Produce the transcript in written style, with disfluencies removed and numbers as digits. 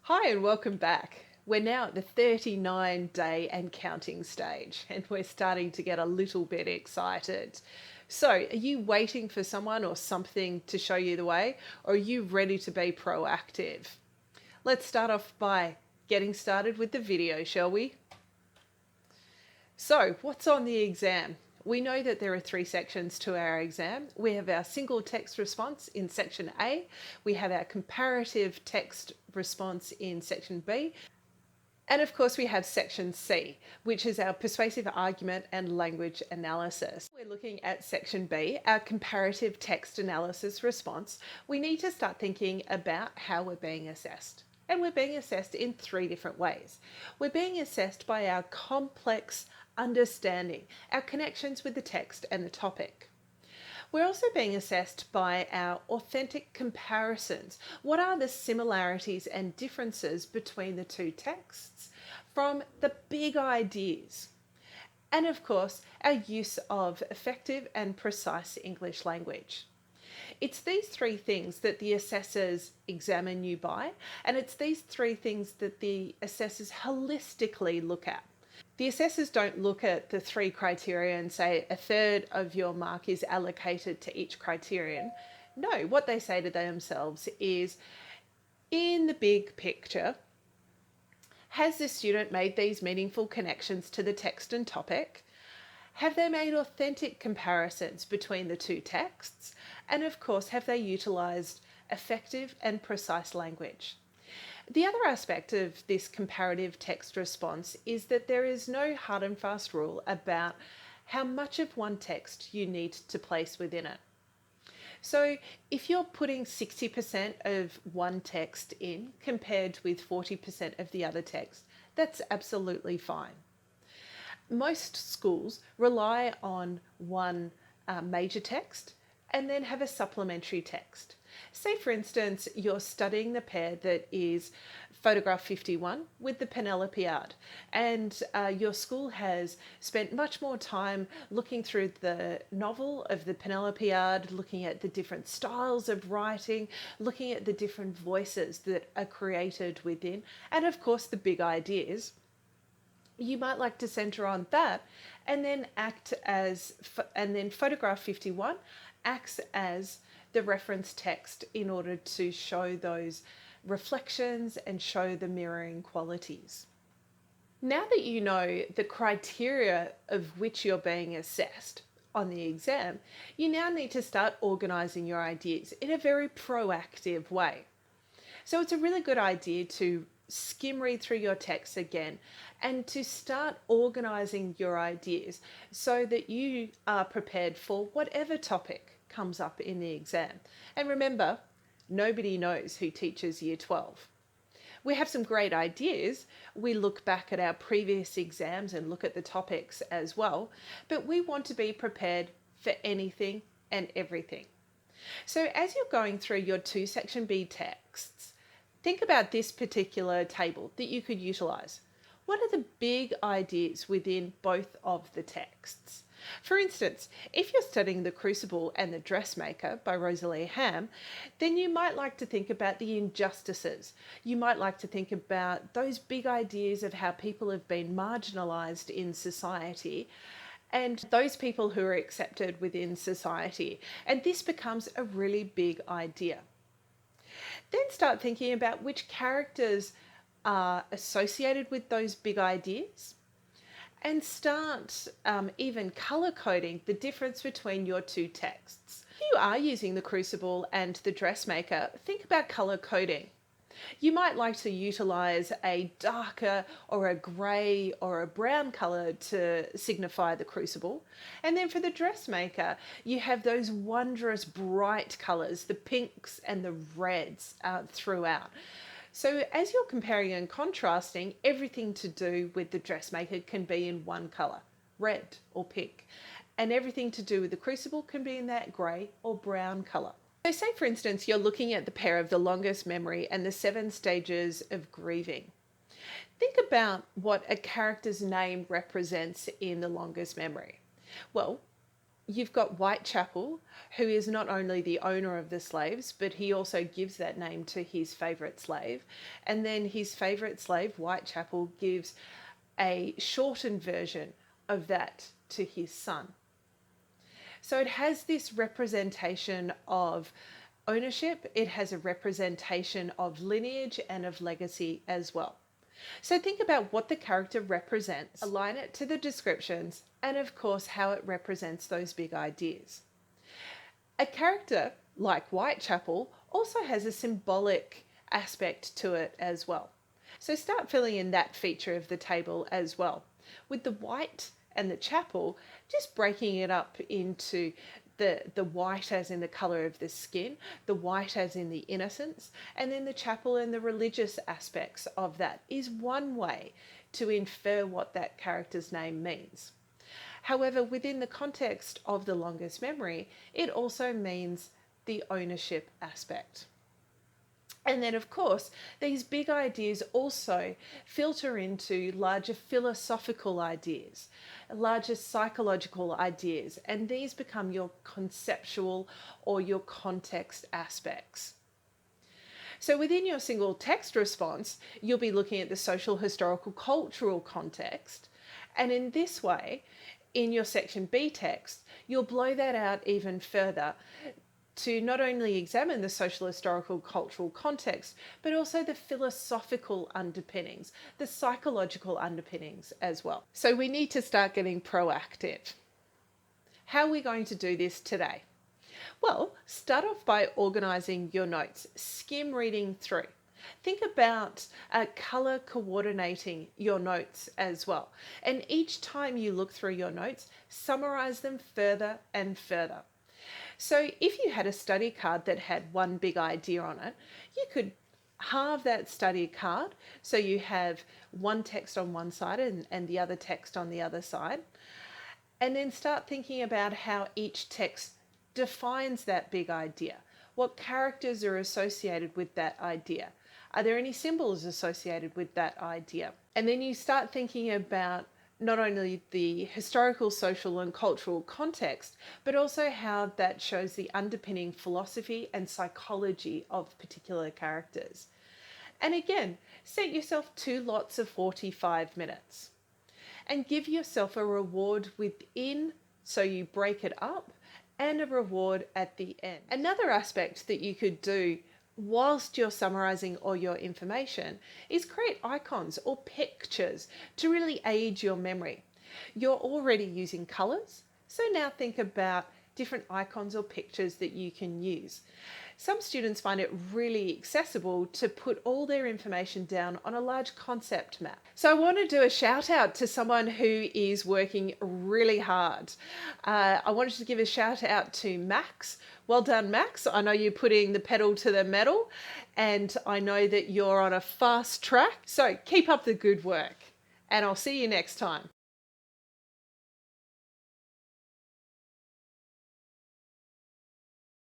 Hi and welcome back. We're now at the 39-day and counting stage, and we're starting to get a little bit excited. So, are you waiting for someone or something to show you the way, or are you ready to be proactive? Let's start off by getting started with the video, shall we? So, what's on the exam? We know that there are 3 sections to our exam. We have our single text response in section A, we have our comparative text response in section B, and of course we have section C, which is our persuasive argument and language analysis. We're looking at section B, our comparative text analysis response. We need to start thinking about how we're being assessed. And we're being assessed in 3 different ways. We're being assessed by our complex understanding, our connections with the text and the topic. We're also being assessed by our authentic comparisons. What are the similarities and differences between the 2 texts from the big ideas? And of course, our use of effective and precise English language. It's these 3 things that the assessors examine you by, and it's these 3 things that the assessors holistically look at. The assessors don't look at the 3 criteria and say a third of your mark is allocated to each criterion. No, what they say to themselves is, in the big picture, has the student made these meaningful connections to the text and topic? Have they made authentic comparisons between the 2 texts? And of course, have they utilised effective and precise language? The other aspect of this comparative text response is that there is no hard and fast rule about how much of one text you need to place within it. So if you're putting 60% of one text in compared with 40% of the other text, that's absolutely fine. Most schools rely on one major text and then have a supplementary text. Say, for instance, you're studying the pair that is photograph 51 with the Penelopiad, and your school has spent much more time looking through the novel of the Penelopiad, looking at the different styles of writing, looking at the different voices that are created within, and of course the big ideas. You might like to centre on that, and then photograph 51 acts as the reference text in order to show those reflections and show the mirroring qualities. Now that you know the criteria of which you're being assessed on the exam, you now need to start organising your ideas in a very proactive way. So it's a really good idea to skim read through your text again and to start organising your ideas so that you are prepared for whatever topic comes up in the exam. And remember, nobody knows who teaches Year 12. We have some great ideas. We look back at our previous exams and look at the topics as well, but we want to be prepared for anything and everything. So as you're going through your 2 Section B texts, think about this particular table that you could utilise. What are the big ideas within both of the texts? For instance, if you're studying The Crucible and the Dressmaker by Rosalie Ham, then you might like to think about the injustices. You might like to think about those big ideas of how people have been marginalised in society and those people who are accepted within society. And this becomes a really big idea. Then start thinking about which characters are associated with those big ideas, and start even colour coding the difference between your 2 texts. If you are using The Crucible and the Dressmaker, think about colour coding. You might like to utilise a darker or a grey or a brown colour to signify the Crucible. And then for the Dressmaker, you have those wondrous bright colours, the pinks and the reds throughout. So as you're comparing and contrasting, everything to do with the Dressmaker can be in one colour, red or pink. And everything to do with the Crucible can be in that grey or brown colour. So say, for instance, you're looking at the pair of The Longest Memory and the 7 Stages of Grieving. Think about what a character's name represents in The Longest Memory. Well, you've got Whitechapel, who is not only the owner of the slaves, but he also gives that name to his favourite slave. And then his favourite slave, Whitechapel, gives a shortened version of that to his son. So it has this representation of ownership, it has a representation of lineage and of legacy as well. So think about what the character represents, align it to the descriptions, and of course how it represents those big ideas. A character like Whitechapel also has a symbolic aspect to it as well. So start filling in that feature of the table as well. With the white and the chapel, just breaking it up into the white as in the colour of the skin, the white as in the innocence, and then the chapel and the religious aspects of that is one way to infer what that character's name means. However, within the context of the longest memory, it also means the ownership aspect. And then, of course, these big ideas also filter into larger philosophical ideas, larger psychological ideas, and these become your conceptual or your context aspects. So within your single text response, you'll be looking at the social, historical, cultural context. And in this way, in your section B text, you'll blow that out even further to not only examine the social, historical, cultural context, but also the philosophical underpinnings, the psychological underpinnings as well. So we need to start getting proactive. How are we going to do this today? Well, start off by organising your notes, skim reading through. Think about colour coordinating your notes as well. And each time you look through your notes, summarise them further and further. So if you had a study card that had one big idea on it, you could halve that study card so you have one text on one side and the other text on the other side. And then start thinking about how each text defines that big idea. What characters are associated with that idea? Are there any symbols associated with that idea? And then you start thinking about not only the historical, social and cultural context, but also how that shows the underpinning philosophy and psychology of particular characters. And again, set yourself 2 lots of 45 minutes and give yourself a reward within, so you break it up, and a reward at the end. Another aspect that you could do whilst you're summarising all your information is create icons or pictures to really aid your memory. You're already using colours, so now think about different icons or pictures that you can use. Some students find it really accessible to put all their information down on a large concept map. So I want to do a shout out to someone who is working really hard. I wanted to give a shout out to Max. Well done, Max. I know you're putting the pedal to the metal and I know that you're on a fast track. So keep up the good work and I'll see you next time.